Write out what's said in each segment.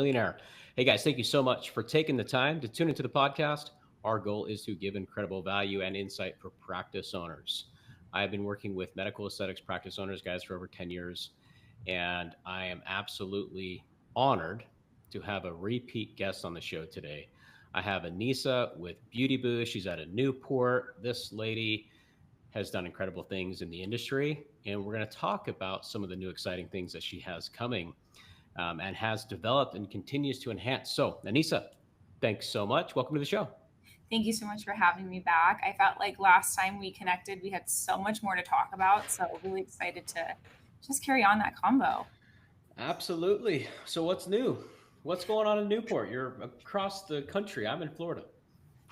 Millionaire. Hey guys, thank you so much for taking the time to tune into the podcast. Our goal is to give incredible value and insight for practice owners. I have been working with medical aesthetics practice owners, guys, for over 10 years, and I am absolutely honored to have a repeat guest on the show today. I have Anisa with Beauty Boost. She's out of Newport. This lady has done incredible things in the industry, and we're going to talk about some of the new exciting things that she has coming and has developed and continues to enhance. So, Anisa, thanks so much. Welcome to the show. Thank you so much for having me back. I felt like last time we connected, we had so much more to talk about. So, really excited to just carry on that combo. Absolutely. So, what's new? What's going on in Newport? You're across the country. I'm in Florida.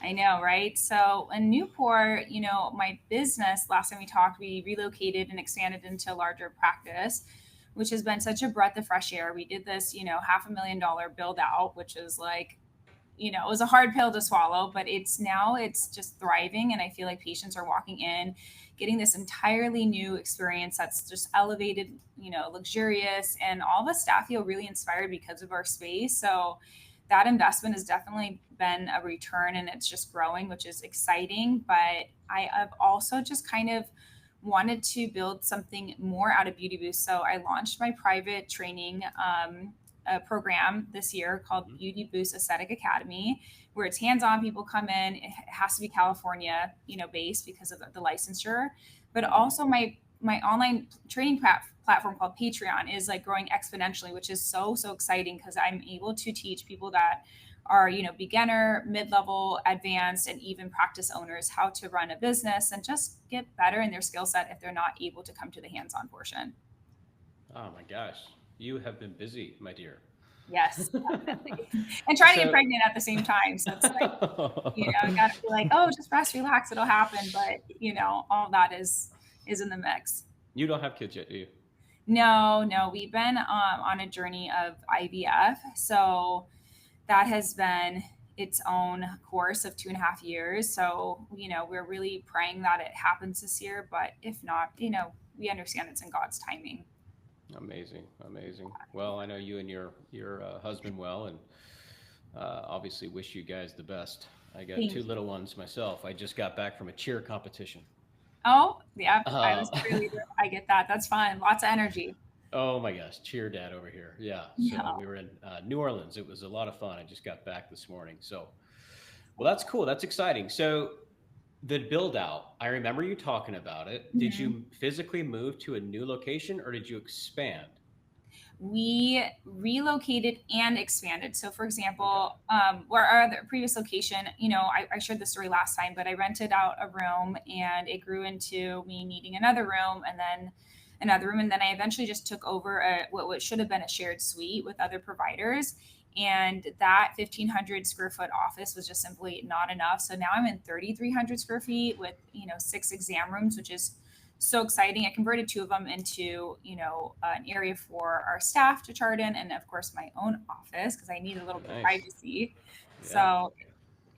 I know, right? So, in Newport, my business, last time we talked, we relocated and expanded into a larger practice, which has been such a breath of fresh air. We did this, $500,000 build out, which is like, it was a hard pill to swallow, but it's just thriving. And I feel like patients are walking in, getting this entirely new experience that's just elevated, luxurious. And all the staff feel really inspired because of our space. So that investment has definitely been a return and it's just growing, which is exciting. But I have also just kind of wanted to build something more out of Beauty Boost. So I launched my private training a program this year called Beauty Boost Aesthetic Academy, where it's hands-on. People come in. It has to be California, based because of the licensure. But also my online training platform called Patreon is like growing exponentially, which is so exciting because I'm able to teach people that are beginner, mid-level, advanced, and even practice owners how to run a business and just get better in their skill set if they're not able to come to the hands-on portion. Oh my gosh. You have been busy, my dear. Yes, definitely. And trying to get So, pregnant at the same time. So it's like, I got to be like, oh, just rest, relax, it'll happen. But, all that is in the mix. you don't have kids yet, do you? No, we've been on a journey of IVF. So that has been its own course of 2.5 years. So, we're really praying that it happens this year. But if not, we understand it's in God's timing. Amazing, amazing. Well, I know you and your husband well, and obviously wish you guys the best. I got Thank two you. little ones myself. I just got back from a cheer competition. Oh, yeah, I Uh, was a cheerleader. I get that. That's fine. Lots of energy. oh my gosh, cheer dad over here. Yeah. So Yeah. we were in New Orleans. It was a lot of fun. I just got back this morning. So, well, that's cool. That's exciting. So the build out, I remember you talking about it. Did Mhm. you physically move to a new location or did you expand? We relocated and expanded. So, for Okay. example, where our other previous location, I shared the story last time, but I rented out a room and it grew into me needing another room and then another room. And then I eventually just took over what should have been a shared suite with other providers. And that 1,500 square foot office was just simply not enough. So now I'm in 3,300 square feet with, 6 exam rooms, which is so exciting. I converted 2 of them into, an area for our staff to chart in, and of course my own office because I need a little bit of Nice. privacy. Yeah. So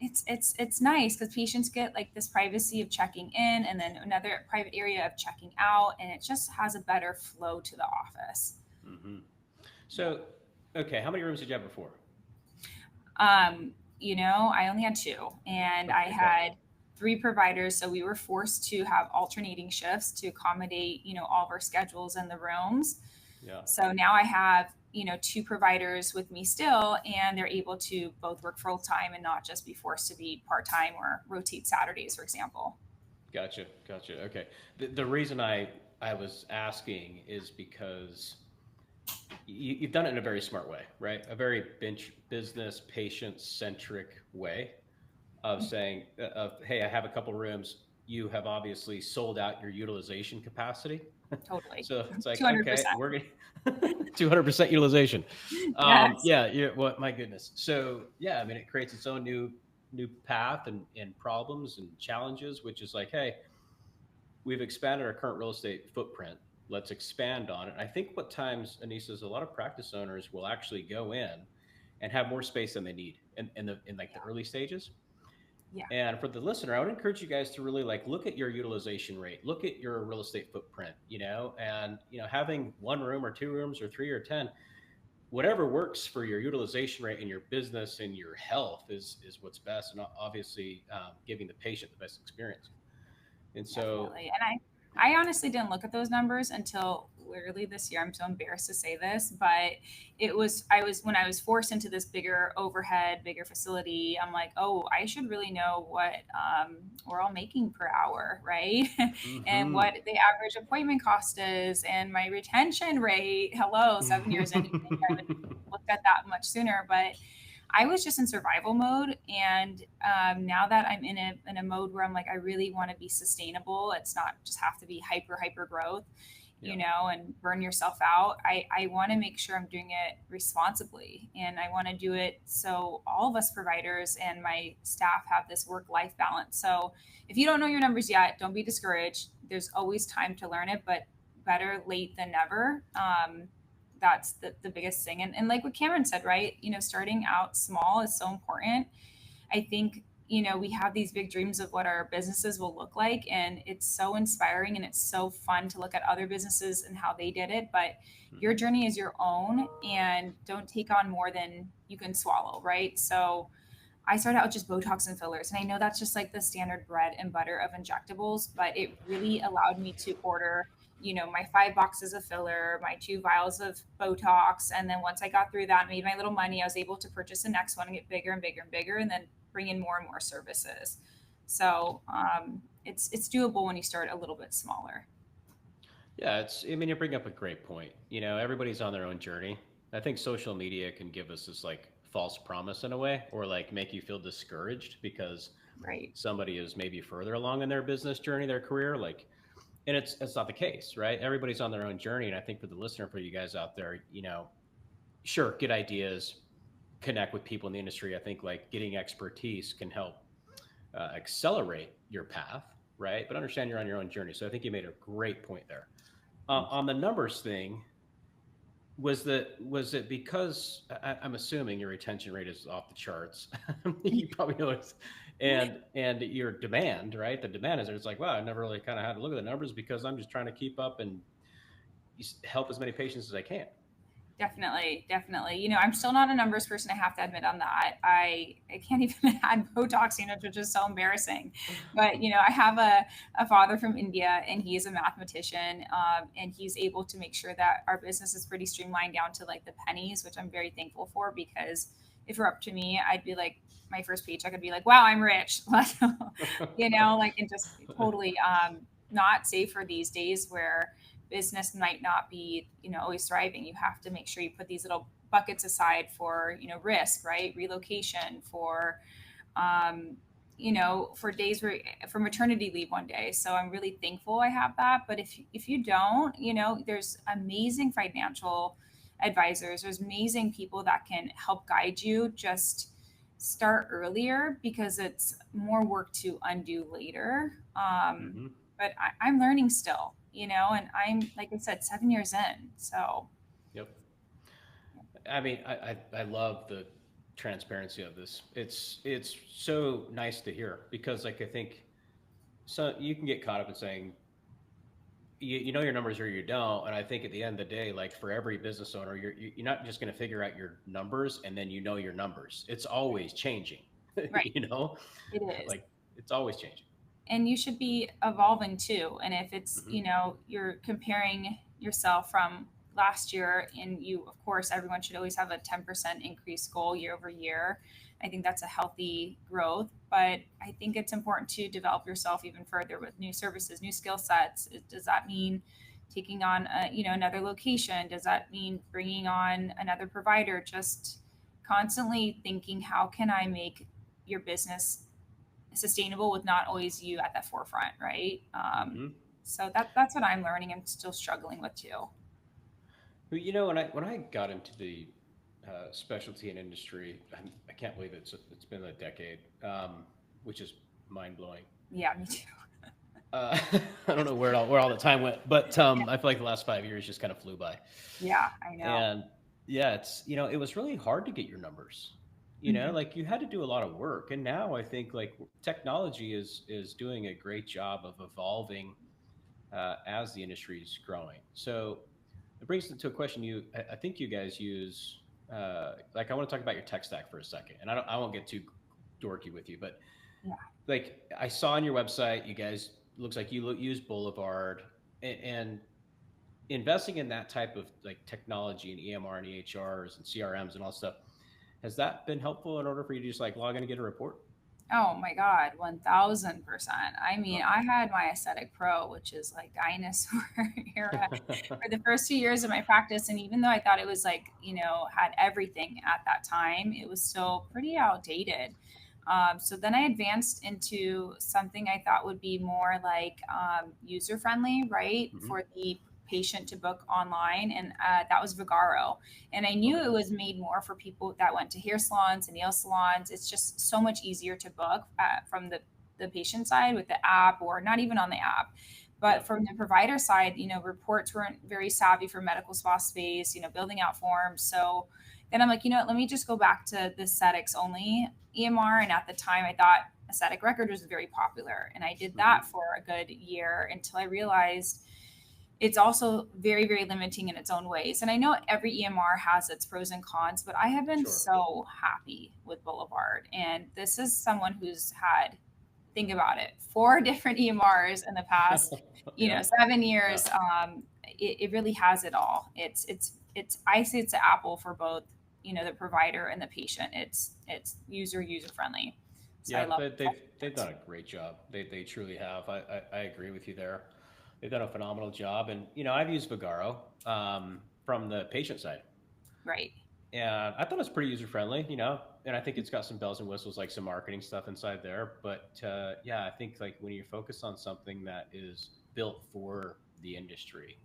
it's nice because patients get like this privacy of checking in, and then another private area of checking out, and it just has a better flow to the office. Hmm. Yeah. So, okay, how many rooms did you have before? I only had two, and I Okay. had 3 providers, so we were forced to have alternating shifts to accommodate, all of our schedules in the rooms. Yeah. So now I have, 2 providers with me still, and they're able to both work full time and not just be forced to be part time or rotate Saturdays, for example. Gotcha. Gotcha. Okay. The reason I was asking is because you've done it in a very smart way, right? A very bench business patient centric way of saying, of hey, I have a couple rooms. You have obviously sold out your utilization capacity. Totally. So it's like, okay, 200%. we're going 200% utilization. Yes. Yeah. What? My goodness. So yeah, I mean, it creates its own new path and problems and challenges, which is like, hey, we've expanded our current real estate footprint. Let's expand on it. I think what times, Anissa, is a lot of practice owners will actually go in and have more space than they need in like the Yeah. early stages. Yeah. And for the listener, I would encourage you guys to really like look at your utilization rate, look at your real estate footprint, and having one room or two rooms or three or 10, whatever works for your utilization rate and your business and your health is what's best, and obviously giving the patient the best experience. And so, Definitely. And I honestly didn't look at those numbers until literally this year. I'm so embarrassed to say this, but when I was forced into this bigger overhead, bigger facility, I'm like, oh, I should really know what we're all making per hour, right? And mhm. what the average appointment cost is and my retention rate. Hello, 7 years in, you think I would looked at that much sooner, but I was just in survival mode, and now that I'm in a mode where I'm like, I really want to be sustainable. It's not just have to be hyper growth, Yeah. and burn yourself out. I want to make sure I'm doing it responsibly, and I want to do it so all of us providers and my staff have this work life balance. So if you don't know your numbers yet, don't be discouraged. There's always time to learn it, but better late than never. That's the biggest thing. And like what Cameron said, right? Starting out small is so important. I think, we have these big dreams of what our businesses will look like. And it's so inspiring and it's so fun to look at other businesses and how they did it. But your Mhm. journey is your own, and don't take on more than you can swallow, right? So I started out with just Botox and fillers. And I know that's just like the standard bread and butter of injectables, but it really allowed me to order, my 5 boxes of filler, my 2 vials of Botox. And then once I got through that, made my little money, I was able to purchase the next one and get bigger and bigger and bigger, and then bring in more and more services. So it's doable when you start a little bit smaller. Yeah, I mean, you bring up a great point. Everybody's on their own journey. I think social media can give us this like false promise in a way, or like make you feel discouraged because Right. somebody is maybe further along in their business journey, their career. Like, and it's not the case, right? Everybody's on their own journey. And I think for the listener, for you guys out there, sure, get ideas, connect with people in the industry. I think like getting expertise can help accelerate your path, right? But understand you're on your own journey. So I think you made a great point there. Thank On the numbers thing, was it because I'm assuming your retention rate is off the charts? you. You probably know it's and your demand, right? The demand is there. It's like, wow, I never really kind of had to look at the numbers because I'm just trying to keep up and help as many patients as I can. Definitely, definitely. I'm still not a numbers person. I have to admit on that. I can't even add Botox units, which is so embarrassing. But I have a father from India, and he is a mathematician, and he's able to make sure that our business is pretty streamlined down to like the pennies, which I'm very thankful for, because if it were up to me, I'd be like, my first paycheck, I'd be like, wow, I'm rich, like, and just totally not safe for these days where business might not be always thriving. You have to make sure you put these little buckets aside for risk, right? Relocation, um, for days where for maternity leave one day. So I'm really thankful I have that. But if you don't, there's amazing financial advisors. There's amazing people that can help guide you. Just start earlier, because it's more work to undo later. Hmm. But I'm learning still, and I'm, like I said, 7 years in. So Yep. I mean, I love the transparency of this. It's so nice to hear because like I think so you can get caught up in saying you know your numbers or you don't, and I think at the end of the day, like for every business owner, you're not just going to figure out your numbers and then your numbers. It's always changing. right, it is. Like it's always changing. And you should be evolving too. And if it's, Hmm. you're comparing yourself from last year, and of course, everyone should always have a 10% increase goal year over year. I think that's a healthy growth, but I think it's important to develop yourself even further with new services, new skill sets. Does that mean taking on another location? Does that mean bringing on another provider? Just constantly thinking, how can I make your business sustainable with not always you at the forefront, right? Hmm. So that's what I'm learning and still struggling with too. When I got into the specialty and industry, I can't believe it's been a decade, which is mind blowing. Yeah, me too. I don't know where all the time went, but I feel like the last 5 years just kind of flew by. Yeah, I know. And yeah, it was really hard to get your numbers. Mhm. Like you had to do a lot of work, and now I think like technology is doing a great job of evolving as the industry is growing. So it brings it to a question. I think you guys use. like I want to talk about your tech stack for a second, and I won't get too dorky with you, but Yeah. like I saw on your website, you guys looks like you use Boulevard, and investing in that type of like technology and EMR and EHRs and CRMs and all that stuff. Has that been helpful in order for you to just like log in and get a report? Oh my God, 1000%. I mean, Oh. I had my Aesthetic Pro, which is like dinosaur era for the first 2 years of my practice. And even though I thought it was like, had everything at that time, it was still pretty outdated. So then I advanced into something I thought would be more like user friendly, right? Hmm. For the patient to book online. And that was Vigaro. And I knew Okay. it was made more for people that went to hair salons and nail salons. It's just so much easier to book from the patient side with the app, or not even on the app. Yeah. But from the provider side, reports weren't very savvy for medical spa space, building out forms. So then I'm like, let me just go back to the aesthetics only EMR. And at the time, I thought aesthetic record was very popular. And I did Hmm. that for a good year until I realized it's also very, very limiting in its own ways. And I know every EMR has its pros and cons, but I have been Sure. so happy with Boulevard. And this is someone who's had, think about it, four different EMRs in the past, Yeah. 7 years. Yeah. It really has it all. I say it's an apple for both, the provider and the patient. It's user friendly. So I Yeah. love They've it. done a great job. They truly have. I agree with you there. They've done a phenomenal job. And I've used Vigaro from the patient side. Right. And I thought it was pretty user friendly, and I think it's got some bells and whistles, like some marketing stuff inside there. But yeah, I think like when you focus on something that is built for the industry,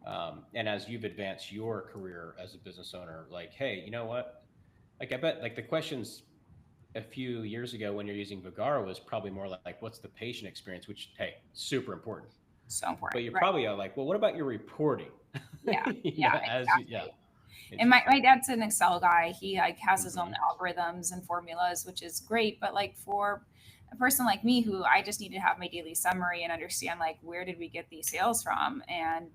and as you've advanced your career as a business owner, like, hey, you know what? Like, I bet like the questions a few years ago when you're using Vigaro was probably more like, what's the patient experience? Which, hey, super important. So But important. you're Right. probably like, well, what about your reporting? Yeah. Yeah. Yeah, Exactly. And my interesting. dad's an Excel guy. He like has his own Hmm. algorithms and formulas, which is great. But like for a person like me, who I just need to have my daily summary and understand like where did we get these sales from, and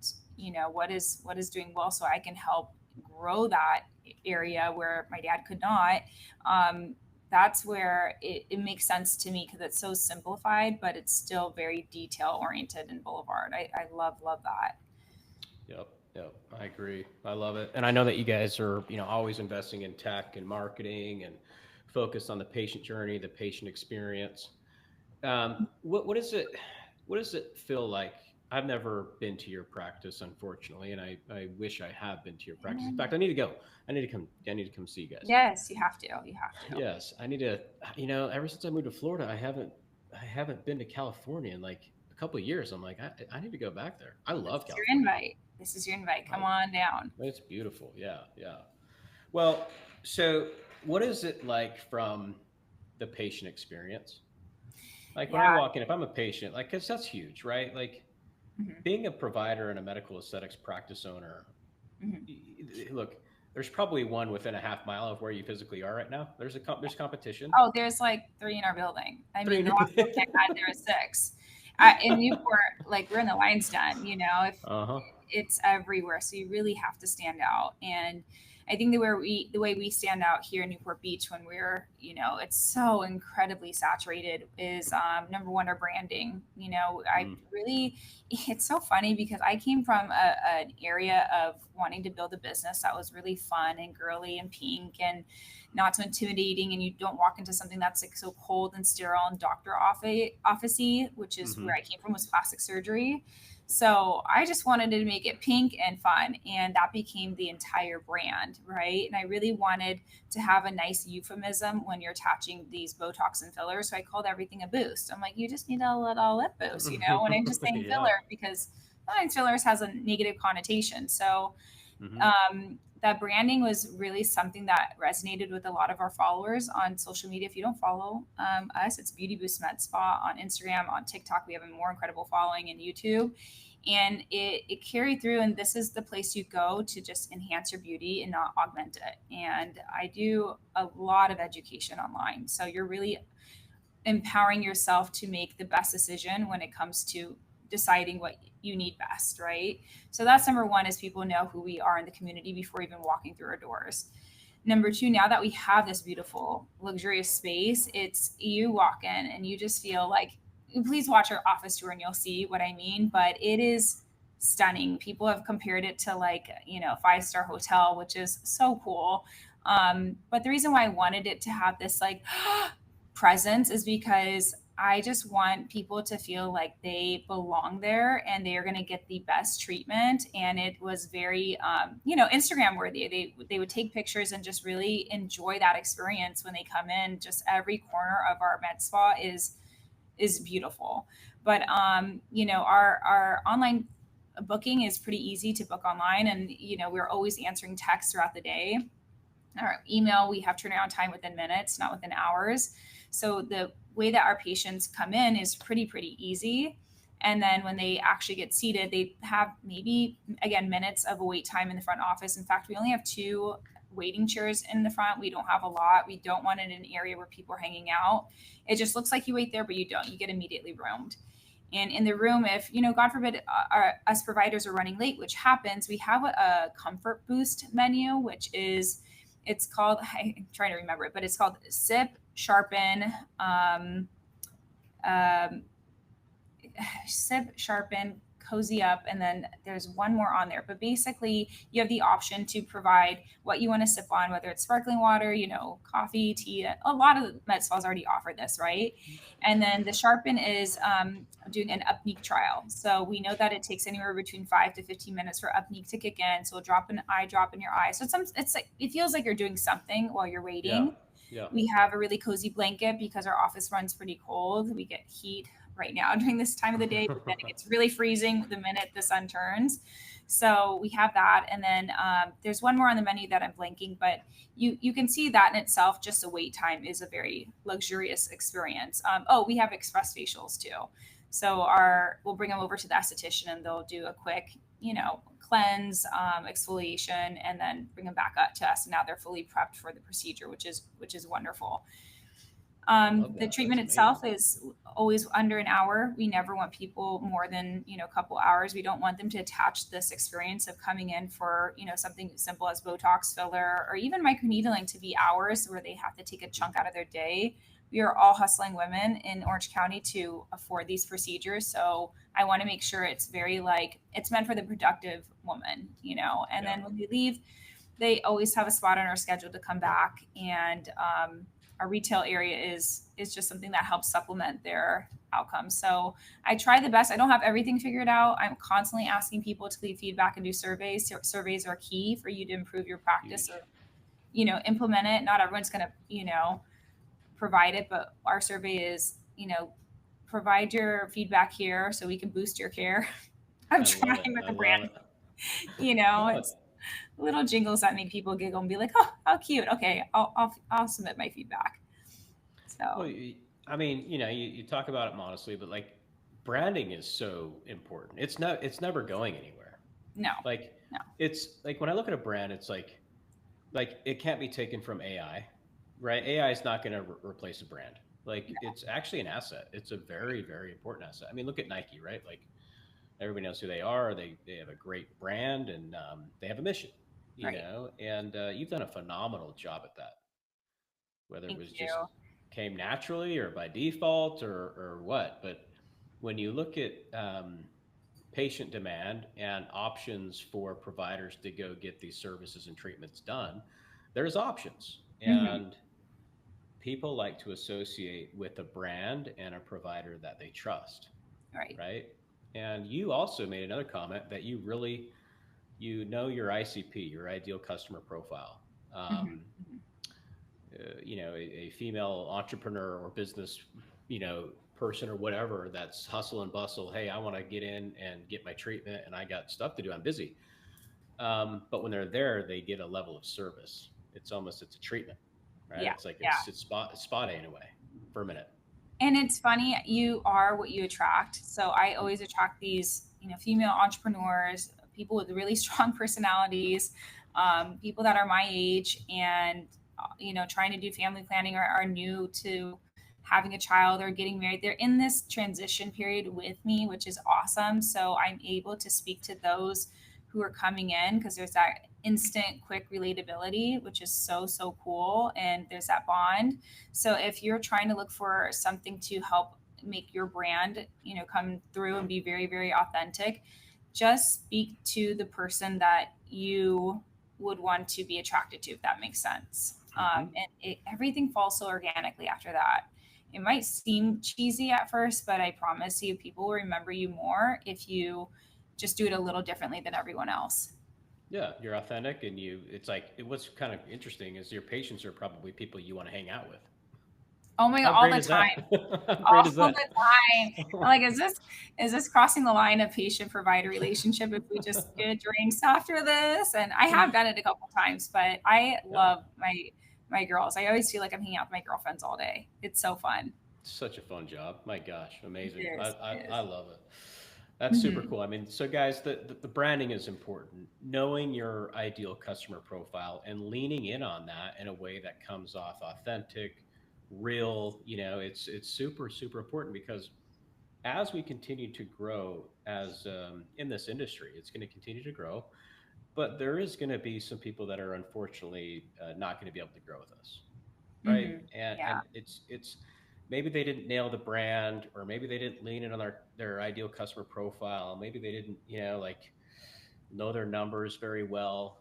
what is doing well, so I can help grow that area where my dad could not. Um, that's where it makes sense to me because it's so simplified, but it's still very detail oriented in Boulevard. I love that. Yep, yep, I agree. I love it, and I know that you guys are, always investing in tech and marketing and focused on the patient journey, the patient experience. What is it? What does it feel like? I've never been to your practice, unfortunately, and I wish I have been to your practice. In fact, I need to go. I need to come. I need to come see you guys. Yes, you have to. You have to. Yes, I need to. Ever since I moved to Florida, I haven't been to California in like a couple of years. I'm like, I need to go back there. I This love is your California. invite. This is your invite. I Come on down. It's beautiful. Yeah, yeah. Well, so what is it like from the patient experience? Like when I Yeah. walk in, if I'm a patient, like, cause that's huge, right? Like Hmm. being a provider and a medical aesthetics practice owner, Hmm. look, there's probably one within a half mile of where you physically are right now. There's competition. Oh, there's like three in our building. I Three. mean, the last building I had, there was six. In Newport, like we're in the Lion's Den, if Uh-huh. it's everywhere, so you really have to stand out. And I think the way we stand out here in Newport Beach when it's so incredibly saturated is number one, our branding. I Mm. really, it's so funny because I came from an area of wanting to build a business that was really fun and girly and pink and not so intimidating, and you don't walk into something that's like so cold and sterile and doctor officey, which is Mm-hmm. where I came from, was plastic surgery. So I just wanted to make it pink and fun, and that became the entire brand, right? And I really wanted to have a nice euphemism when you're attaching these Botox and fillers. So I called everything a boost. I'm like, you just need a little lip boost, when I'm just saying Yeah. filler, because sometimes fillers has a negative connotation. So Mm-hmm. that branding was really something that resonated with a lot of our followers on social media. If you don't follow us, it's Beauty Boost Med Spa on Instagram, on TikTok. We have a more incredible following in YouTube. And it carried through. And this is the place you go to just enhance your beauty and not augment it. And I do a lot of education online. So you're really empowering yourself to make the best decision when it comes to deciding what you need best, right? So that's number one, is people know who we are in the community before even walking through our doors. Number two, now that we have this beautiful, luxurious space, it's you walk in and you just feel like, please watch our office tour and you'll see what I mean. But it is stunning. People have compared it to like, a 5-star hotel, which is so cool. But the reason why I wanted it to have this like presence is because I just want people to feel like they belong there and they are going to get the best treatment. And it was very, Instagram worthy. They would take pictures and just really enjoy that experience when they come in. Just every corner of our med spa is beautiful. But our online booking is pretty easy to book online, and we're always answering texts throughout the day. Our email, we have turnaround time within minutes, not within hours. So the way that our patients come in is pretty easy. And then when they actually get seated, they have maybe, again, minutes of a wait time in the front office. In fact, we only have 2 waiting chairs in the front. We don't have a lot. We don't want it in an area where people are hanging out. It just looks like you wait there, but you don't. You get immediately roomed. And in the room, if, God forbid, us providers are running late, which happens, we have a comfort boost menu, which is, it's called, I'm trying to remember it, but it's called Sip, Sharpen, Sip, Sharpen, Cozy Up, and then there's one more on there. But basically, you have the option to provide what you want to sip on, whether it's sparkling water, coffee, tea. A lot of med spas already offer this, right? And then the Sharpen is doing an Upneek trial. So we know that it takes anywhere between 5 to 15 minutes for Upneek to kick in. So drop an eye drop in your eye. So it's like, it feels like you're doing something while you're waiting. Yeah. We have a really cozy blanket because our office runs pretty cold. We get heat right now during this time of the day, but then it gets really freezing the minute the sun turns. So we have that. And then there's one more on the menu that I'm blanking, but you can see that in itself, just the wait time is a very luxurious experience. We have express facials too. So we'll bring them over to the esthetician and they'll do a quick, cleanse, exfoliation, and then bring them back up to us. And now they're fully prepped for the procedure, which is wonderful. The treatment itself is always under an hour. We never want people more than, a couple hours. We don't want them to attach this experience of coming in for, something simple as Botox filler or even microneedling to be hours where they have to take a chunk out of their day. We are all hustling women in Orange County to afford these procedures. So I want to make sure it's very it's meant for the productive woman, and then when they leave, they always have a spot on our schedule to come back. And, our retail area is just something that helps supplement their outcomes. So I try the best. I don't have everything figured out. I'm constantly asking people to leave feedback and do surveys. Surveys are key for you to improve your practice or, implement it. Not everyone's going to, provide it, but our survey is, provide your feedback here so we can boost your care. I'm trying with the brand, it's little jingles that make people giggle and be like, "Oh, how cute! Okay, I'll submit my feedback." So, well, I mean, you talk about it modestly, but like branding is so important. It's never going anywhere. No. It's like when I look at a brand, it's like it can't be taken from AI, right? AI is not going to replace a brand. It's actually an asset. It's a very, very important asset. I mean, look at Nike, right? Like everybody knows who they are. They have a great brand and they have a mission, and you've done a phenomenal job at that. Whether it was just came naturally or by default or what, but when you look at patient demand and options for providers to go get these services and treatments done, there's options. And people like to associate with a brand and a provider that they trust. Right. And you also made another comment that you really, your ICP, your ideal customer profile. A female entrepreneur or business, person or whatever that's hustle and bustle. Hey, I want to get in and get my treatment and I got stuff to do. I'm busy. But when they're there, they get a level of service. It's a treatment, right? Yeah, it's like it's spot in a way for a minute. And it's funny, you are what you attract. So I always attract these, female entrepreneurs, people with really strong personalities, people that are my age and, trying to do family planning or are new to having a child or getting married. They're in this transition period with me, which is awesome. So I'm able to speak to those who are coming in because there's that instant, quick relatability, which is so, so cool. And there's that bond. So if you're trying to look for something to help make your brand, come through and be very, very authentic, just speak to the person that you would want to be attracted to, if that makes sense. And everything falls so organically after that. It might seem cheesy at first, but I promise you, people will remember you more if you just do it a little differently than everyone else. Yeah, you're authentic, and it's like what's kind of interesting is your patients are probably people you want to hang out with. Oh my God, How all great the is that? time. How great All is the that? time. I'm like, is this crossing the line of patient provider relationship if we just get drinks after this? And I have done it a couple times, but I Yeah, love my girls. I always feel like I'm hanging out with my girlfriends all day. It's so fun. such a fun job. My gosh, It amazing. is. It I is. love it. That's super Mhm. cool. I mean, so guys, the branding is important. Knowing your ideal customer profile and leaning in on that in a way that comes off authentic, real, it's super, super important because as we continue to grow as in this industry, it's going to continue to grow, but there is going to be some people that are unfortunately not going to be able to grow with us, right? Mhm. And Yeah. it's maybe they didn't nail the brand, or maybe they didn't lean in on their ideal customer profile. Maybe they didn't, like know their numbers very well.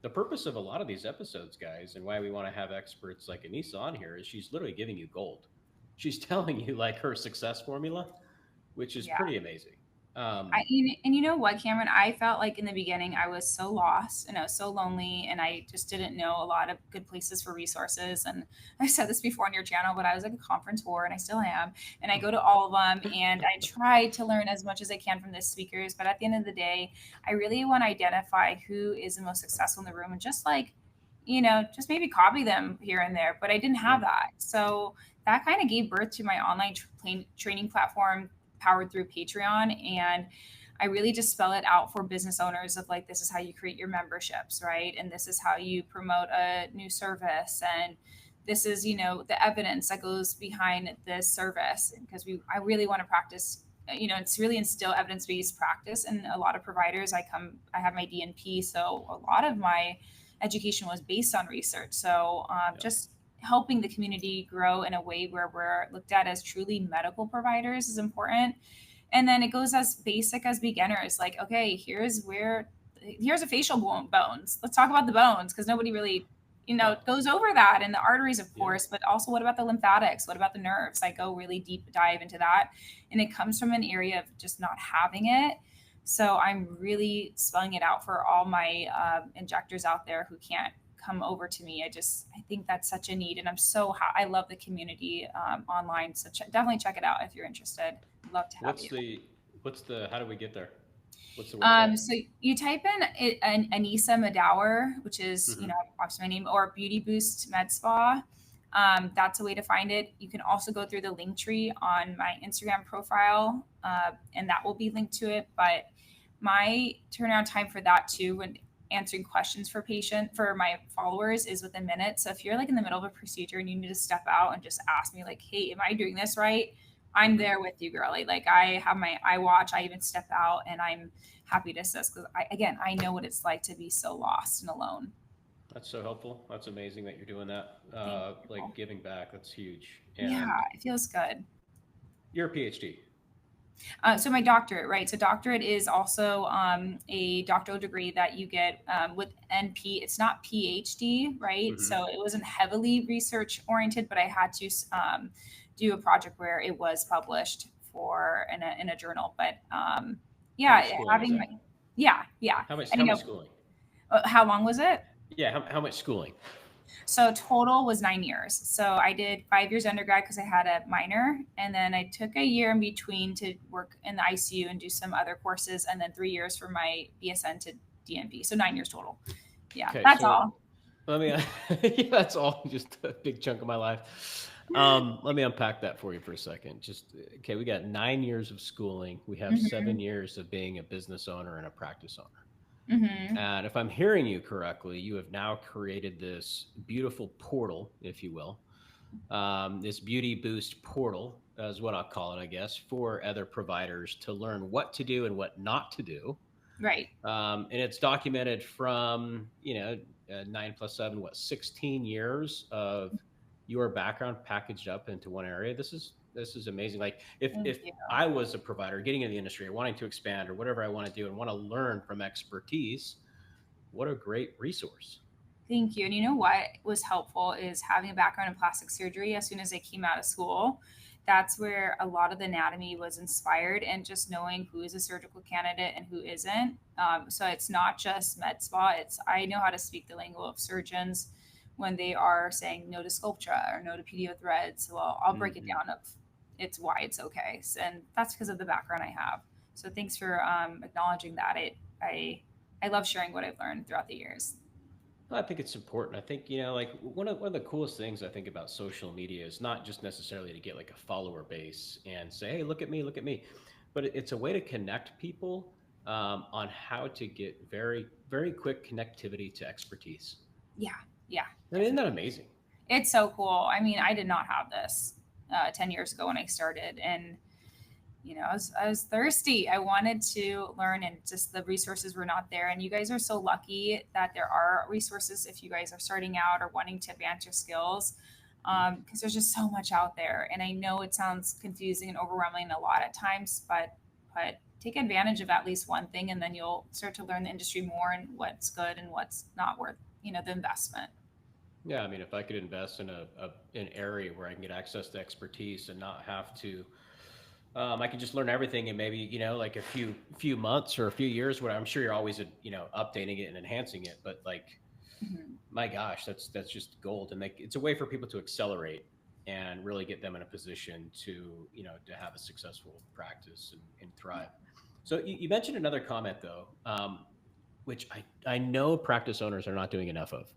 The purpose of a lot of these episodes, guys, and why we want to have experts like Anisa on here is she's literally giving you gold. She's telling you like her success formula, which is Yeah. pretty amazing. Um, And you know what, Cameron? I felt like in the beginning I was so lost and I was so lonely and I just didn't know a lot of good places for resources. And I've said this before on your channel, but I was like a conference whore and I still am. And I go to all of them and I try to learn as much as I can from the speakers. But at the end of the day, I really want to identify who is the most successful in the room and just like, just maybe copy them here and there. But I didn't yeah, have that. So that kind of gave birth to my online training platform powered through Patreon. And I really just spell it out for business owners of like, this is how you create your memberships, right? And this is how you promote a new service. And this is, the evidence that goes behind this service. Because I really want to practice, it's really instill evidence-based practice. And a lot of providers, I have my DNP. So a lot of my education was based on research. So yeah. just helping the community grow in a way where we're looked at as truly medical providers is important. And then it goes as basic as beginners, like, okay, here's a facial bones. Let's talk about the bones because nobody really, Huh. goes over that, and the arteries, of Yeah. course, but also what about the lymphatics? What about the nerves? I go really deep dive into that. And it comes from an area of just not having it. So I'm really spelling it out for all my injectors out there who can't come over to me. I think that's such a need, and I love the community online. So definitely check it out if you're interested. I'd love to have What's you. the how do we get there? What's the website? So you type in Anisa Madauer, which is Hmm. obviously my name, or Beauty Boost Med Spa. That's a way to find it. You can also go through the link tree on my Instagram profile, and that will be linked to it. But my turnaround time for that too, when answering questions for my followers, is within minutes. So if you're like in the middle of a procedure and you need to step out and just ask me like, hey, am I doing this right? I'm Hmm. there with you, girlie. Like I have my iWatch. I even step out and I'm happy to assist because I know what it's like to be so lost and alone. That's so helpful. That's amazing that you're doing that. Thank Like you. giving back. That's huge. Yeah, And it feels good. you're a PhD. So my doctorate, right? So doctorate is also a doctoral degree that you get with NP. It's not PhD, right? Hmm. So it wasn't heavily research oriented, but I had to do a project where it was published for in a journal. But How much yeah, schooling is having that? my yeah, and How much schooling? how long was it? Yeah. How much schooling? So total was 9 years. So I did 5 years undergrad because I had a minor, and then I took a year in between to work in the ICU and do some other courses, and then 3 years for my BSN to DNP. So 9 years total. Yeah, Okay. that's So all. let me, yeah, that's all just a big chunk of my life. Let me unpack that for you for a second. Just, okay, we got 9 years of schooling. We have Hmm. 7 years of being a business owner and a practice owner. Hmm. And if I'm hearing you correctly, you have now created this beautiful portal, if you will, this beauty boost portal, is what I'll call it, I guess, for other providers to learn what to do and what not to do. Right. And it's documented from 9 plus 7, 16 years of your background packaged up into one area. This is amazing. Like Thank if you. I was a provider getting in the industry or wanting to expand or whatever I want to do and want to learn from expertise, what a great resource. Thank you. And you know what was helpful is having a background in plastic surgery as soon as I came out of school. That's where a lot of the anatomy was inspired, and just knowing who is a surgical candidate and who isn't. So it's not just med spa. It's I know how to speak the lingo of surgeons when they are saying no to Sculptra or no to PDO threads. Well, I'll break it Hmm. down of it's why it's okay, and that's because of the background I have. So thanks for acknowledging that. I love sharing what I've learned throughout the years. I think it's important. I think, like one of the coolest things I think about social media is not just necessarily to get like a follower base and say, hey, look at me. But it's a way to connect people on how to get very, very quick connectivity to expertise. Yeah, yeah, I mean, isn't that definitely. amazing? It's so cool. I mean, I did not have this 10 years ago when I started. And, I was thirsty. I wanted to learn, and just the resources were not there. And you guys are so lucky that there are resources if you guys are starting out or wanting to advance your skills. Because there's just so much out there. And I know it sounds confusing and overwhelming a lot at times, but take advantage of at least one thing, and then you'll start to learn the industry more and what's good and what's not worth, the investment. Yeah, I mean, if I could invest in an area where I can get access to expertise and not have to, I can just learn everything in maybe like a few months or a few years. Where I'm sure you're always updating it and enhancing it, but like Mhm. my gosh, that's just gold, and it's a way for people to accelerate and really get them in a position to to have a successful practice and thrive. So you mentioned another comment though, which I know practice owners are not doing enough of,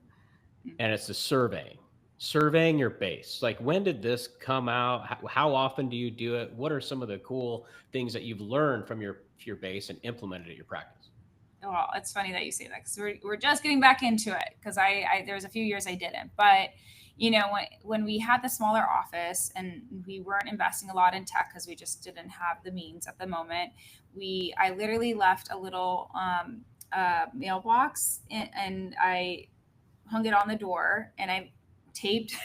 and it's the surveying your base. Like, when did this come out? How often do you do it? What are some of the cool things that you've learned from your base and implemented at your practice? Well, it's funny that you say that because we're just getting back into it because there was a few years I didn't. But, when we had the smaller office and we weren't investing a lot in tech because we just didn't have the means at the moment, I literally left a little mailbox, and I hung it on the door, and I taped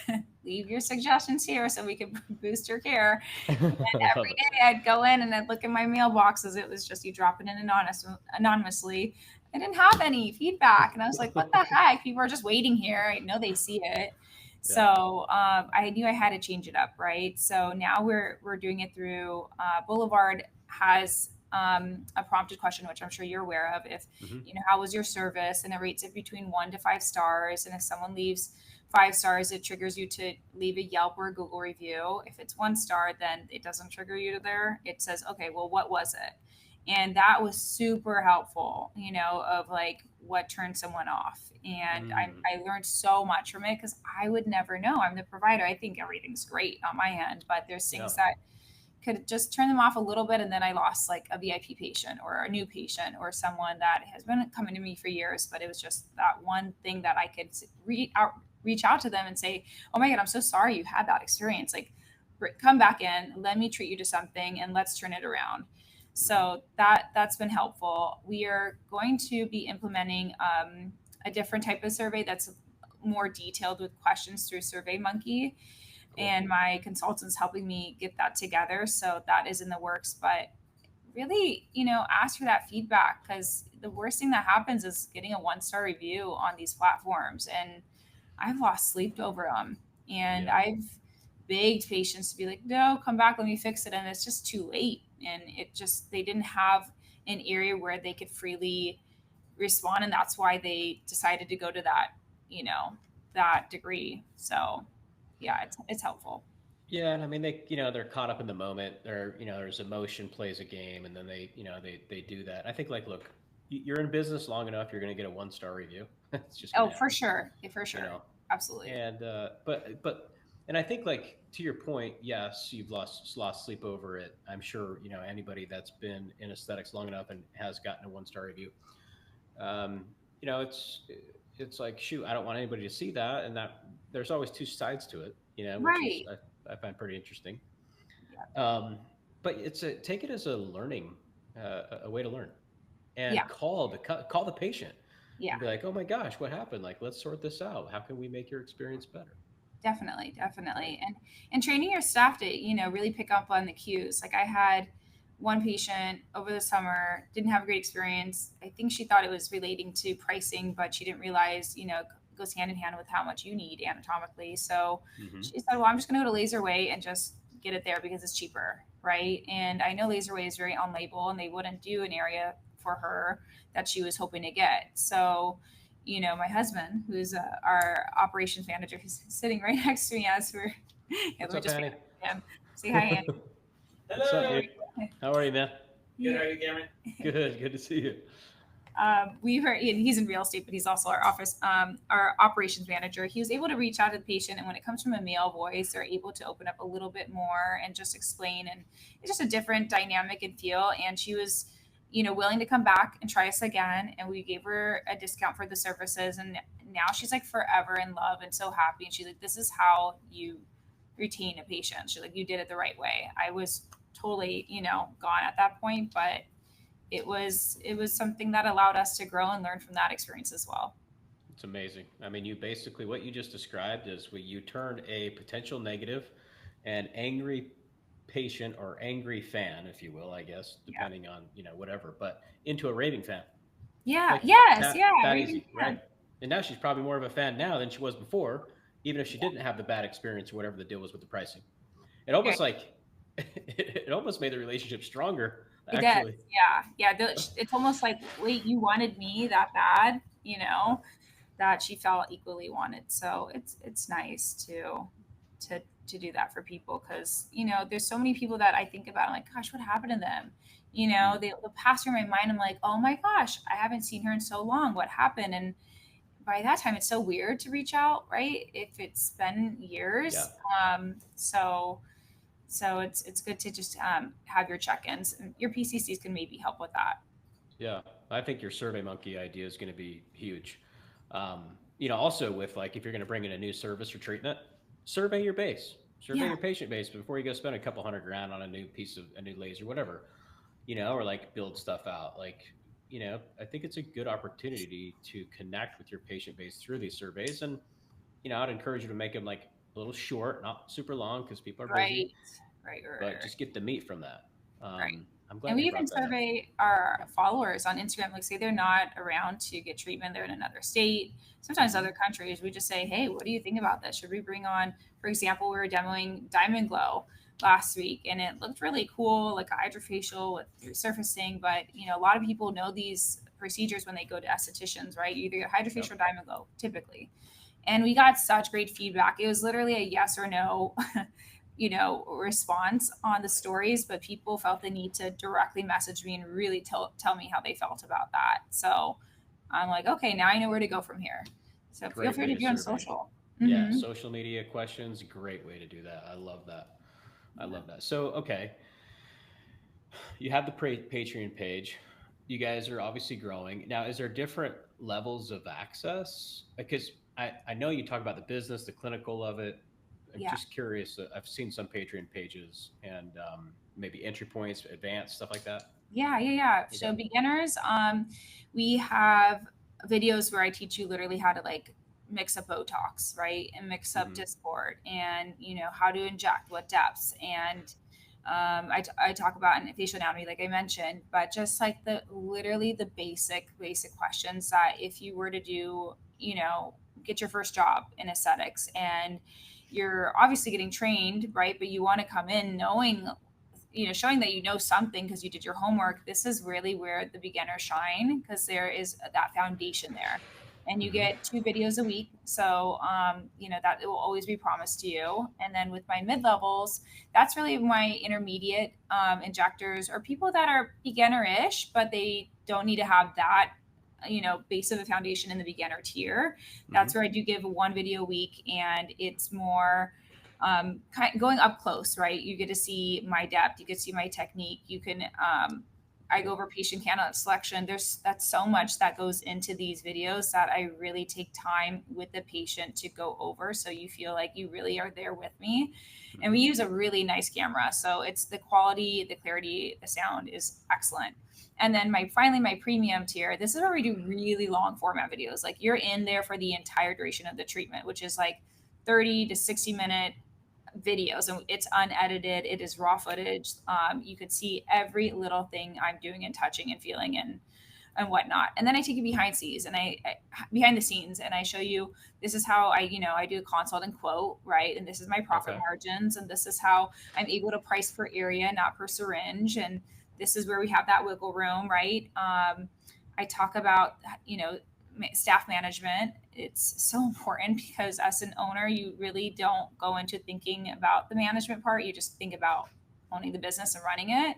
leave your suggestions here so we could boost your care. I love Every it. day I'd go in and I'd look in my mailboxes. It was just you drop it in anonymously. I didn't have any feedback, and I was like, "What the heck? People are just waiting here. I know they see it." Yeah. So I knew I had to change it up, right? So now we're doing it through Boulevard has a prompted question, which I'm sure you're aware of. If Hmm. how was your service, and it rates it between 1 to 5 stars, and if someone leaves 5 stars, it triggers you to leave a Yelp or a Google review. If it's 1 star, then it doesn't trigger you to there. It says, okay, well, what was it? And that was super helpful, of like what turned someone off. And Mm. I learned so much from it because I would never know. I'm the provider. I think everything's great on my end, but there's things Yeah. that could just turn them off a little bit, and then I lost like a VIP patient or a new patient or someone that has been coming to me for years, but it was just that one thing that I could reach out to them and say, oh my god, I'm so sorry you had that experience, like come back in, let me treat you to something, and let's turn it around. Mhm. So that's been helpful. We are going to be implementing a different type of survey that's more detailed with questions through SurveyMonkey, Cool. and my consultant's helping me get that together. So that is in the works. But really, ask for that feedback, because the worst thing that happens is getting a 1 star review on these platforms. And I've lost sleep over them. And Yeah. I've begged patients to be like, no, come back, let me fix it. And it's just too late. And they didn't have an area where they could freely respond. And that's why they decided to go to that degree. So yeah, it's helpful. Yeah, and I mean they're caught up in the moment. There's emotion plays a game, and then they do that. I think, like, look, you're in business long enough, you're going to get a 1 star review. It's just going Oh, to for happen, sure. For you sure. know. Absolutely. And and I think, like, to your point, yes, you've lost sleep over it. I'm sure anybody that's been in aesthetics long enough and has gotten a 1 star review. Um, you know, it's like, shoot, I don't want anybody to see that, and that there's always two sides to it, which is Right. I find pretty interesting. Yeah. Um, but take it as a learning, a way to learn, and Yeah. call the patient Yeah. and be like, oh my gosh, what happened? Like, let's sort this out. How can we make your experience better? Definitely, Right. definitely. And training your staff to, really pick up on the cues. Like I had one patient over the summer, didn't have a great experience. I think she thought it was relating to pricing, but she didn't realize, it goes hand in hand with how much you need anatomically. So Hmm. she said, well, I'm just going to go to Laserway and just get it there because it's cheaper. Right. And I know Laserway is very on label and they wouldn't do an area for her that she was hoping to get. So, my husband, who's our operations manager, who's sitting right next to me as we're, yeah, What's let me up, just Annie? him. Say hi, Andy. What's up, Hello. dude? How are you, man? Good. How are you, Cameron? Good. Good to see you. We heard, and he's in real estate, but he's also our operations manager. He was able to reach out to the patient, and when it comes from a male voice, they're able to open up a little bit more and just explain. And it's just a different dynamic and feel. And she was, willing to come back and try us again. And we gave her a discount for the services. And now she's like forever in love and so happy. And she's like, "This is how you retain a patient." She's like, "You did it the right way." I was totally, gone at that point, but it was something that allowed us to grow and learn from that experience as well. It's amazing. I mean, you basically what you just described is you turned a potential negative and angry patient or angry fan, if you will, I guess, Yeah. depending on whatever, but into a raving fan. Yeah. Like Yes. that Yeah. that Raven easy, right? can. And now she's probably more of a fan now than she was before, even if she didn't have the bad experience or whatever the deal was with the pricing. It Yeah. almost like it almost made the relationship stronger, It does. actually. Yeah. Yeah. It's almost like, wait, you wanted me that bad, Yeah. that she felt equally wanted. So it's nice to to do that for people because there's so many people that I think about. I'm like, gosh, what happened to them? Mm. They'll pass through my mind. I'm like, oh my gosh, I haven't seen her in so long. What happened? And by that time, it's so weird to reach out, right? If it's been Yeah. years. So it's good to just have your check-ins. And your PCCs can maybe help with that. Yeah, I think your Survey Monkey idea is going to be huge. Also with like if you're going to bring in a new service or treatment, survey your base, survey Yeah, your patient base before you go spend a couple $100,000 on a new laser, whatever, or like build stuff out. Like, I think it's a good opportunity to connect with your patient base through these surveys, and I'd encourage you to make them like a little short, not super long because people are busy, right, right, right, but right. just get the meat from that. Right. I'm And glad we you even brought that up. survey our followers on Instagram. Like, say they're not around to get treatment, they're in another state, sometimes Hmm. other countries. We just say, hey, what do you think about this? Should we bring on, for example, we were demoing Diamond Glow last week and it looked really cool, like a hydrofacial with resurfacing. But, a lot of people know these procedures when they go to estheticians, right? You either get Yep. hydrofacial or Diamond Glow, typically. And we got such great feedback. It was literally a yes or no response on the stories, but people felt the need to directly message me and really tell me how they felt about that. So I'm like, okay, now I know where to go from here. So feel Great free way to to be on survey. social. Yeah, Mm-hmm. social media questions, great way to do that. I love that. I Yeah. love that. So, okay, you have the Patreon page. You guys are obviously growing. Now, is there different levels of access? Because I know you talk about the business, the clinical of it. I'm Yeah. just curious. I've seen some Patreon pages and maybe entry points, advanced, stuff like that. Yeah, yeah, yeah. Okay. So beginners, we have videos where I teach you literally how to like mix up Botox, right? And mix up Hmm. Dysport and, how to inject, what depths. And I talk about in facial anatomy, like I mentioned, but just like literally the basic questions that if you were to do, get your first job in aesthetics and you're obviously getting trained, right? But you want to come in knowing, showing that you know something because you did your homework. This is really where the beginners shine because there is that foundation there. And you Hmm. get 2 videos a week. So, that it will always be promised to you. And then with my mid levels, that's really my intermediate injectors or people that are beginner ish, but they don't need to have that, base of a foundation in the beginner tier. That's Hmm. where I do give 1 video a week and it's more going up close, right? You get to see my depth, you get to see my technique. You can I go over patient candidate selection. That's so much that goes into these videos that I really take time with the patient to go over. So you feel like you really are there with me. And we use a really nice camera. So it's the quality, the clarity, the sound is excellent. And then finally my premium tier, this is where we do really long format videos. Like you're in there for the entire duration of the treatment, which is like 30 to 60-minute videos, and it's unedited. It is raw footage. You could see every little thing I'm doing and touching and feeling and whatnot. And then I take you behind the scenes, and I show you this is how I do a consult and quote, right? And this is my profit margins, and this is how I'm able to price per area, not per syringe, and this is where we have that wiggle room, right? I talk about staff management. It's so important because as an owner, you really don't go into thinking about the management part. You just think about owning the business and running it.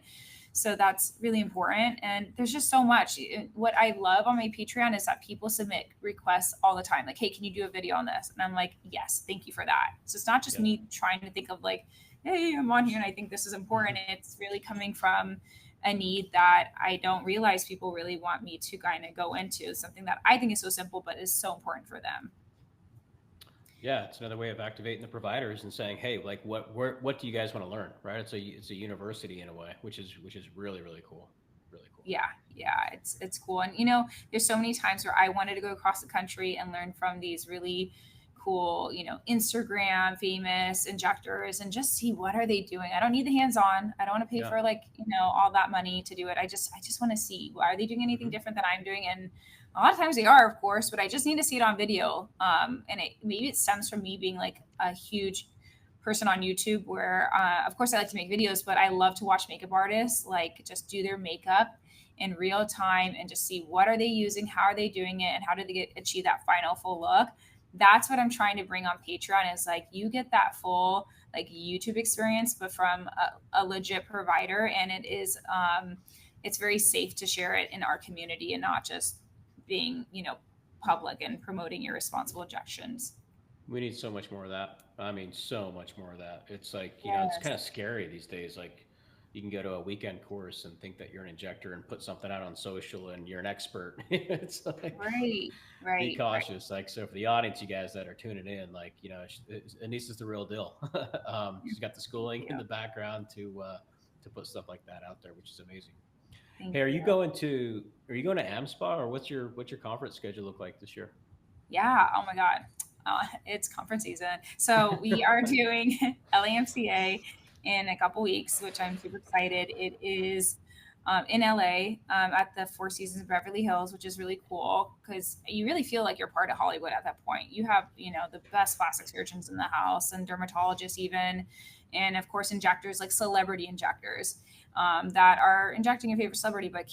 So that's really important. And there's just so much. What I love on my Patreon is that people submit requests all the time. Like, hey, can you do a video on this? And I'm like, yes, thank you for that. So it's not just me trying to think of like, hey, I'm on here and I think this is important. It's really coming from a need that I don't realize people really want me to kind of go into, something that I think is so simple, but is so important for them. Yeah, it's another way of activating the providers and saying, hey, like what do you guys want to learn, right? It's a university in a way, which is really, really cool. Really cool. Yeah, it's cool. And there's so many times where I wanted to go across the country and learn from these really cool, Instagram famous injectors and just see what are they doing. I don't need the hands-on. I don't want to pay for all that money to do it. I just want to see, are they doing anything different than I'm doing? And a lot of times they are, of course, but I just need to see it on video. And maybe it stems from me being like a huge person on YouTube where, of course, I like to make videos, but I love to watch makeup artists like just do their makeup in real time and just see what are they using, how are they doing it, and how do they achieve that final full look. That's what I'm trying to bring on Patreon is like you get that full like YouTube experience, but from a legit provider. And it is, it's very safe to share it in our community and not just being, public and promoting irresponsible injections. We need so much more of that. I mean, so much more of that. It's like, it's kind of scary these days. Like, you can go to a weekend course and think that you're an injector and put something out on social and you're an expert. It's like, right. Be cautious. Like, so for the audience, you guys that are tuning in, like, Anisa's the real deal. She's got the schooling in the background to put stuff like that out there, which is amazing. Hey, are you going to AmSpa, or what's your conference schedule look like this year? Yeah. Oh my God. It's conference season. So we are doing LAMCA in a couple weeks, which I'm super excited. It is in LA at the Four Seasons Beverly Hills, which is really cool because you really feel like you're part of Hollywood at that point. You have, the best plastic surgeons in the house and dermatologists even. And of course, injectors like celebrity injectors that are injecting a favorite celebrity, but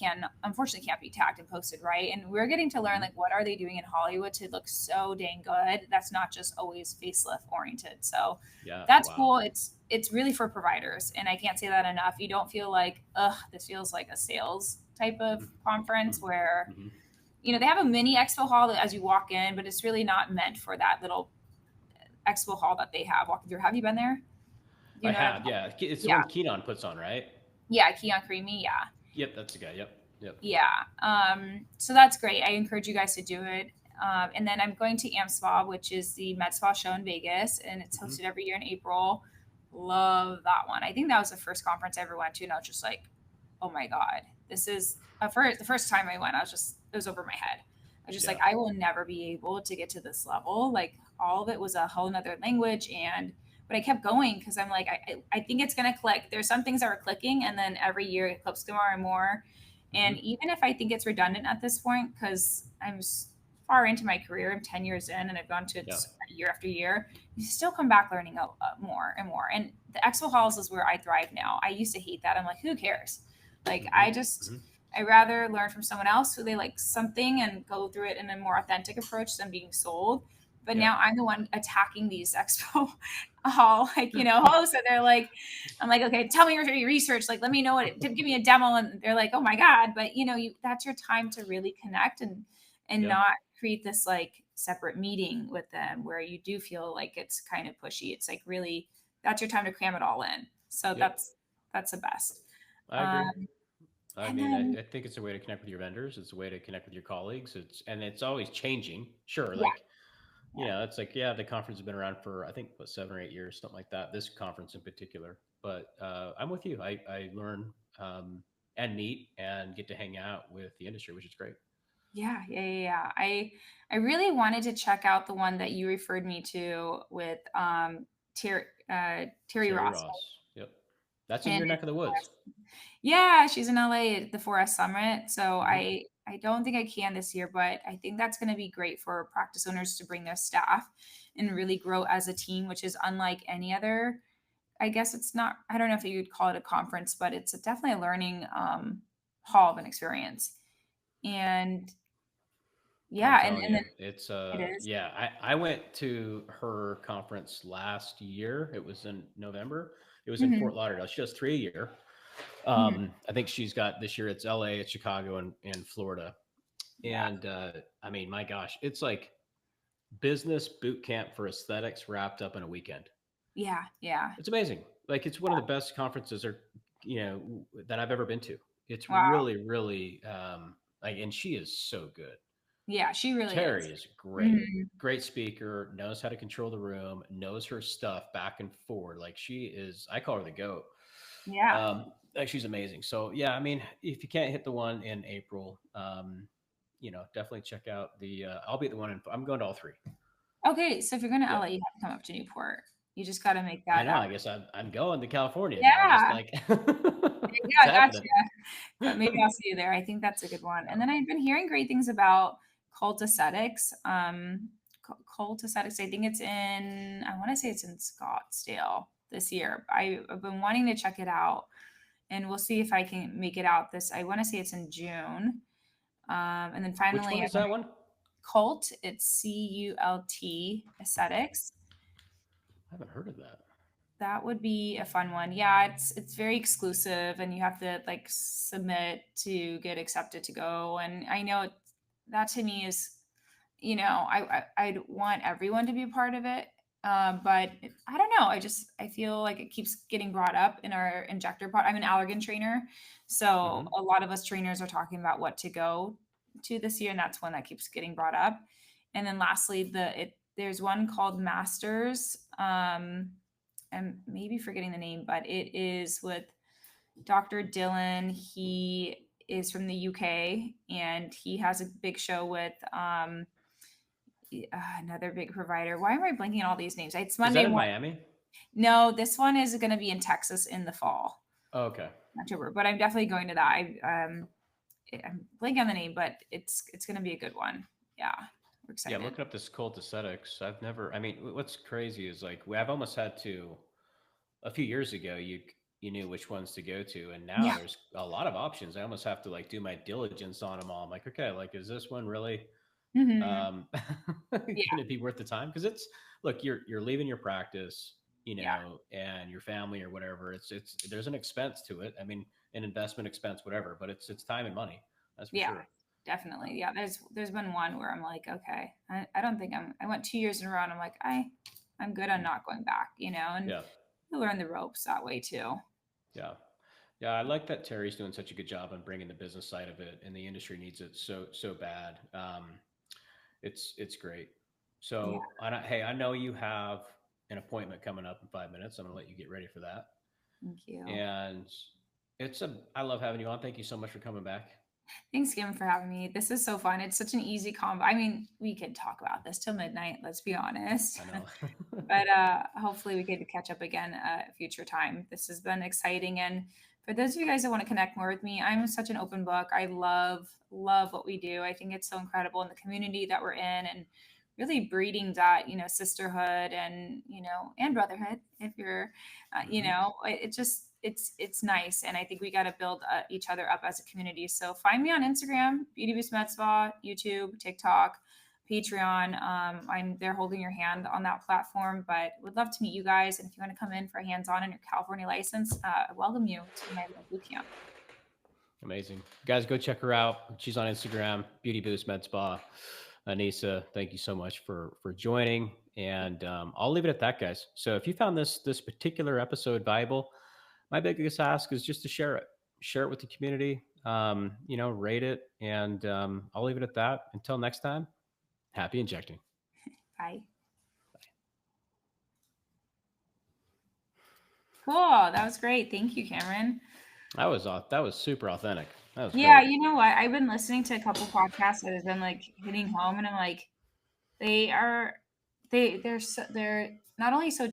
unfortunately can't be tagged and posted, right? And we're getting to learn like what are they doing in Hollywood to look so dang good. That's not just always facelift oriented. So that's cool. It's really for providers, and I can't say that enough. You don't feel like, this feels like a sales type of conference where, they have a mini expo hall as you walk in, but it's really not meant for that little expo hall that they have walking through. Have you been there? I have, yeah. It's the one Keenan puts on, right? Yeah, Keon Creamy, yeah. Yep, that's the guy. Yep. Yeah. So that's great. I encourage you guys to do it. And then I'm going to AmSpa, which is the med spa show in Vegas, and it's hosted every year in April. Love that one. I think that was the first conference I ever went to, and I was just like, oh my God, this is the first time I went, it was over my head. I was just like, I will never be able to get to this level. Like all of it was a whole nother language, but I kept going because I'm like, I think it's going to click. There's some things that are clicking, and then every year it clicks more and more. And even if I think it's redundant at this point, because I'm far into my career, I'm 10 years in and I've gone to it year after year, you still come back learning more and more. And the expo halls is where I thrive now. I used to hate that. I'm like, who cares? Like, I'd rather learn from someone else who they like something and go through it in a more authentic approach than being sold. But now I'm the one attacking these expo hall, hosts. And they're like, I'm like, okay, tell me your research. Like, let me know give me a demo. And they're like, oh my God. But that's your time to really connect and not create this like separate meeting with them where you do feel like it's kind of pushy. It's like really, that's your time to cram it all in. So that's the best. I agree. I And mean, then, I think it's a way to connect with your vendors. It's a way to connect with your colleagues. It's always changing. Sure, yeah, like it's like the conference has been around for I think what 7 or 8 years, something like that. This conference in particular, but I'm with you. I learn and meet and get to hang out with the industry, which is great. yeah. I really wanted to check out the one that you referred me to with Terry Terry Ross. Ross. Yep, that's in And your neck of the woods. yeah, she's in LA at the 4S Summit. So Hmm. I don't think I can this year, but I think that's going to be great for practice owners to bring their staff and really grow as a team, which is unlike any other. I guess it's not. I don't know if you'd call it a conference, but it's definitely a learning hall of an experience. And I'm yeah, telling and you, then it's it is. yeah. I went to her conference last year. It was in November. It was in Hmm. Fort Lauderdale. She does 3 a year. Hmm. I think she's got this year. It's LA, it's Chicago, and Florida. Yeah, And I mean, my gosh, it's like business boot camp for aesthetics wrapped up in a weekend. yeah. It's amazing. Like it's one of the best conferences or that I've ever been to. It's Wow. really like, and she is so good. Yeah, she really Terry is. is great. Hmm. Great speaker, knows how to control the room, knows her stuff back and forward. Like she is, I call her the goat. Yeah. Like she's amazing. So yeah, I mean, if you can't hit the one in April, definitely check out the. I'll be at the one in. I'm going to all three. Okay, so if you're going to Yep. LA, you have to come up to Newport. You just got to make I that know. out. I guess I'm going to California now. Just Yeah. like Yeah, it's I got happening. you. Maybe I'll see you there. I think that's a good one. And Yeah. then I've been hearing great things about cult aesthetics. Cult aesthetics. I think it's in. I want to say it's in Scottsdale this year. I've been wanting to check it out, and we'll see if I can make it out this. I want to say it's in June. And then Which finally, one I is want that one? cult. It's CULT aesthetics. I haven't heard of that. That would be a fun one. Yeah, it's very exclusive and you have to like submit to get accepted to go. And I know that to me is, I'd want everyone to be a part of it. But I don't know. I feel like it keeps getting brought up in our injector part. I'm an allergen trainer, so Hmm. a lot of us trainers are talking about what to go to this year, and that's one that keeps getting brought up. And then lastly, there's one called Masters. I'm maybe forgetting the name, but it is with Dr. Dylan. He is from the UK and he has a big show with another big provider. Why am I blanking on all these names? It's Is that Monday in morning. Miami? No, this one is going to be in Texas in the fall, Oh, okay. October. But I'm definitely going to that. I'm blanking on the name, but it's going to be a good one. Yeah, we're Yeah, I'm excited. looking up this cult aesthetics. I've never. I mean, what's crazy is like I've almost had to. A few years ago, you knew which ones to go to, and now Yeah. there's a lot of options. I almost have to like do my diligence on them all. I'm like, okay, like is this one really Hmm. Yeah. going to be worth the time? Because it's look, you're leaving your practice, Yeah. and your family or whatever. It's there's an expense to it. I mean, an investment expense, whatever, but it's time and money. That's for Yeah. sure. Definitely. Yeah. There's been one where I'm like, okay, I don't think I went 2 years in a row and I'm like, I'm good on Mm. not going back, and Yeah, you learn the ropes that way too. yeah. Yeah, I like that Terry's doing such a good job on bringing the business side of it, and the industry needs it so bad. It's great. Yeah. So, hey, I know you have an appointment coming up in 5 minutes. I'm going to let you get ready for that. Thank you. And I love having you on. Thank you so much for coming back. Thanks, Kim, for having me. This is so fun. It's such an easy combo. I mean, we could talk about this till midnight, let's be honest. I know. But hopefully we get to catch up again at a future time. This has been exciting. And for those of you guys that want to connect more with me, I'm such an open book. I love what we do. I think it's so incredible in the community that we're in and really breeding that, sisterhood and, and brotherhood if you're, Hmm. it just, it's nice. And I think we got to build each other up as a community. So find me on Instagram, Beauty Boost Med Spa, YouTube, TikTok, Patreon. I'm there holding your hand on that platform, but would love to meet you guys. And if you want to come in for a hands-on in your California license, I welcome you to my little boot camp. Amazing. Guys, go check her out. She's on Instagram, Beauty Boost Med Spa. Anisa, thank you so much for joining. And I'll leave it at that, guys. So if you found this particular episode valuable, my biggest ask is just to share it. Share it with the community. rate it, and I'll leave it at that. Until next time, happy injecting. Bye. Cool. That was great. Thank you, Cameron. That was super authentic. That was Yeah, great. you know what? I've been listening to a couple podcasts that have been like hitting home, and I'm like, they're not only so